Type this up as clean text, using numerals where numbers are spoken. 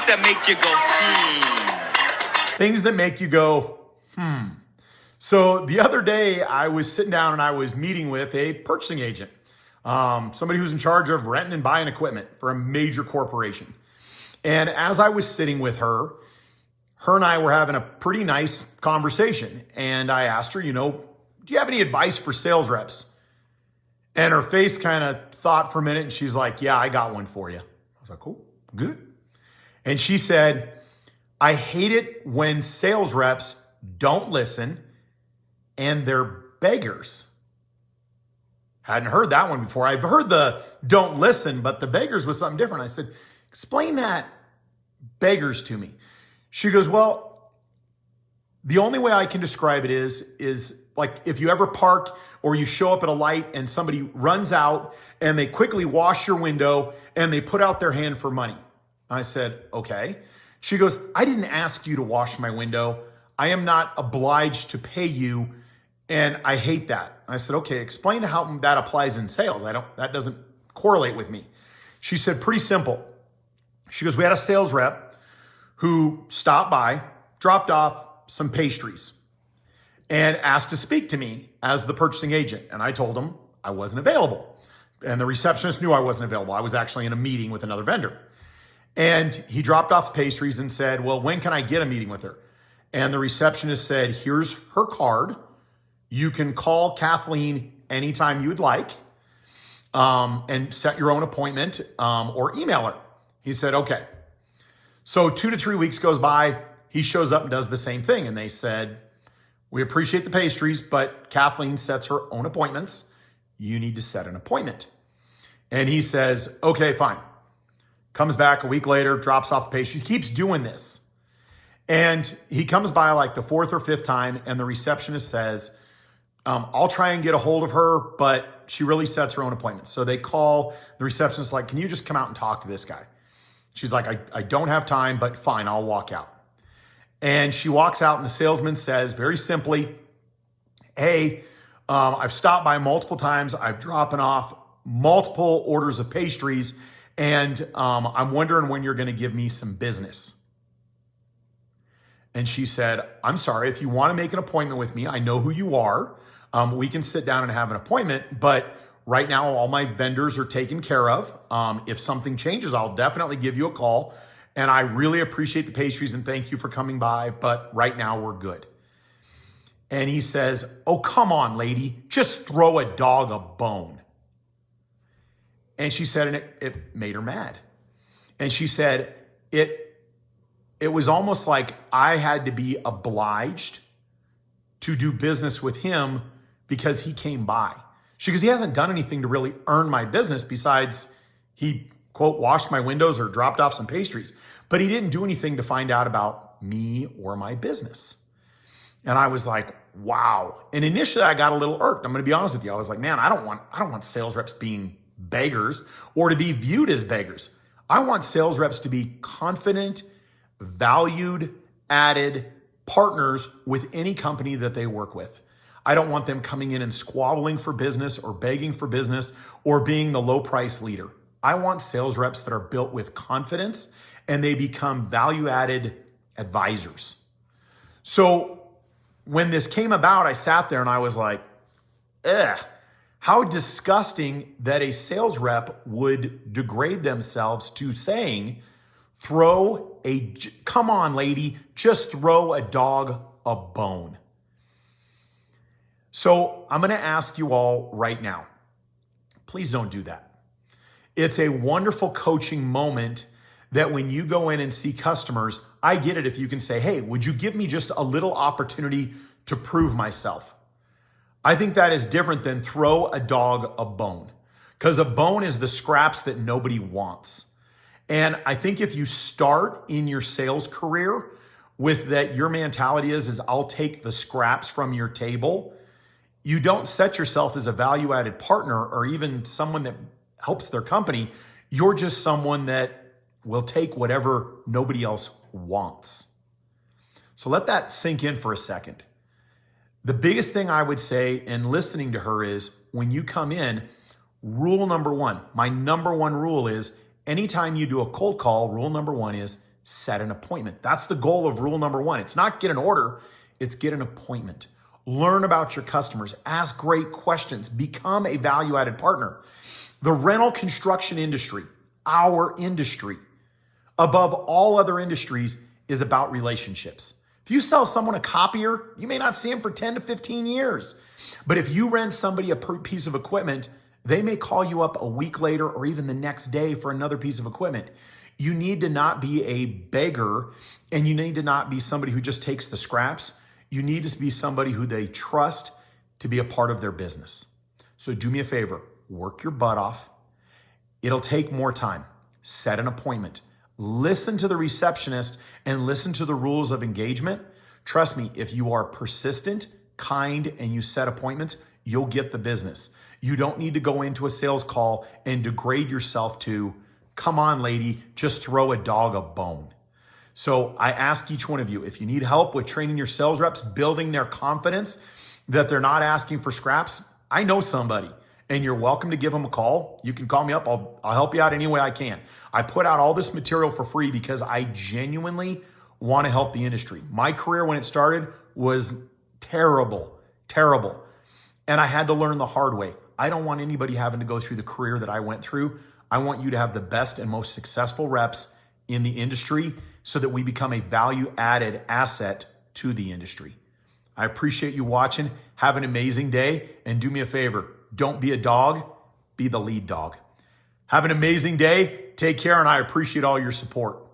that make you go, Things that make you go, So the other day I was sitting down and I was meeting with a purchasing agent, somebody who's in charge of renting and buying equipment for a major corporation. And as I was sitting with her and I were having a pretty nice conversation. And I asked her, do you have any advice for sales reps? And her face kind of thought for a minute and she's like, yeah, I got one for you. I was like, cool, good. And she said, I hate it when sales reps don't listen and they're beggars. Hadn't heard that one before. I've heard the don't listen, but the beggars was something different. I said, explain that beggars to me. She goes, well, the only way I can describe it is like if you ever park or you show up at a light and somebody runs out and they quickly wash your window and they put out their hand for money. I said, okay. She goes, I didn't ask you to wash my window. I am not obliged to pay you. And I hate that. I said, okay, explain how that applies in sales. That doesn't correlate with me. She said, pretty simple. She goes, we had a sales rep who stopped by, dropped off some pastries and asked to speak to me as the purchasing agent. And I told him I wasn't available. And the receptionist knew I wasn't available. I was actually in a meeting with another vendor. And he dropped off the pastries and said, well, when can I get a meeting with her? And the receptionist said, here's her card. You can call Kathleen anytime you'd like and set your own appointment or email her. He said, okay. So 2 to 3 weeks goes by. He shows up and does the same thing. And they said, we appreciate the pastries, but Kathleen sets her own appointments. You need to set an appointment. And he says, okay, fine. Comes back a week later, drops off the pastries, keeps doing this. And he comes by like the 4th or 5th time and the receptionist says, I'll try and get a hold of her, but she really sets her own appointments. So they call the receptionist like, can you just come out and talk to this guy? She's like, I don't have time, but fine, I'll walk out. And she walks out and the salesman says very simply, hey, I've stopped by multiple times. I've dropping off multiple orders of pastries and I'm wondering when you're going to give me some business. And she said, I'm sorry, if you want to make an appointment with me, I know who you are. We can sit down and have an appointment, but right now all my vendors are taken care of. If something changes, I'll definitely give you a call. And I really appreciate the pastries and thank you for coming by, but right now we're good. And he says, oh, come on, lady, just throw a dog a bone. And she said, and it made her mad. And she said, it was almost like I had to be obliged to do business with him because he came by. She goes, he hasn't done anything to really earn my business besides he, quote, washed my windows or dropped off some pastries. But he didn't do anything to find out about me or my business. And I was like, wow. And initially I got a little irked. I'm going to be honest with you. I was like, man, I don't want sales reps being beggars or to be viewed as beggars. I want sales reps to be confident, valued, added partners with any company that they work with. I don't want them coming in and squabbling for business or begging for business or being the low price leader. I want sales reps that are built with confidence and they become value-added advisors. So when this came about, I sat there and I was like, how disgusting that a sales rep would degrade themselves to saying, come on, lady, just throw a dog a bone. So I'm going to ask you all right now, please don't do that. It's a wonderful coaching moment that when you go in and see customers, I get it if you can say, hey, would you give me just a little opportunity to prove myself? I think that is different than throw a dog a bone, because a bone is the scraps that nobody wants. And I think if you start in your sales career with that, your mentality is I'll take the scraps from your table, you don't set yourself as a value-added partner or even someone that helps their company. You're just someone that will take whatever nobody else wants. So let that sink in for a second. The biggest thing I would say in listening to her is when you come in, rule number one, my number one rule is anytime you do a cold call, rule number one is set an appointment. That's the goal of rule number one. It's not get an order, it's get an appointment. Learn about your customers, ask great questions, become a value-added partner. The rental construction industry, our industry, above all other industries, is about relationships. If you sell someone a copier, you may not see them for 10 to 15 years. But if you rent somebody a piece of equipment, they may call you up a week later or even the next day for another piece of equipment. You need to not be a beggar, and you need to not be somebody who just takes the scraps. You need to be somebody who they trust to be a part of their business. So do me a favor, work your butt off. It'll take more time. Set an appointment. Listen to the receptionist and listen to the rules of engagement. Trust me, if you are persistent, kind, and you set appointments, you'll get the business. You don't need to go into a sales call and degrade yourself to, come on, lady, just throw a dog a bone. So I ask each one of you, if you need help with training your sales reps, building their confidence that they're not asking for scraps, I know somebody, and you're welcome to give them a call. You can call me up. I'll help you out any way I can. I put out all this material for free because I genuinely want to help the industry. My career when it started was terrible. And I had to learn the hard way. I don't want anybody having to go through the career that I went through. I want you to have the best and most successful reps in the industry so that we become a value-added asset to the industry. I appreciate you watching. Have an amazing day, and do me a favor. Don't be a dog, be the lead dog. Have an amazing day. Take care, and I appreciate all your support.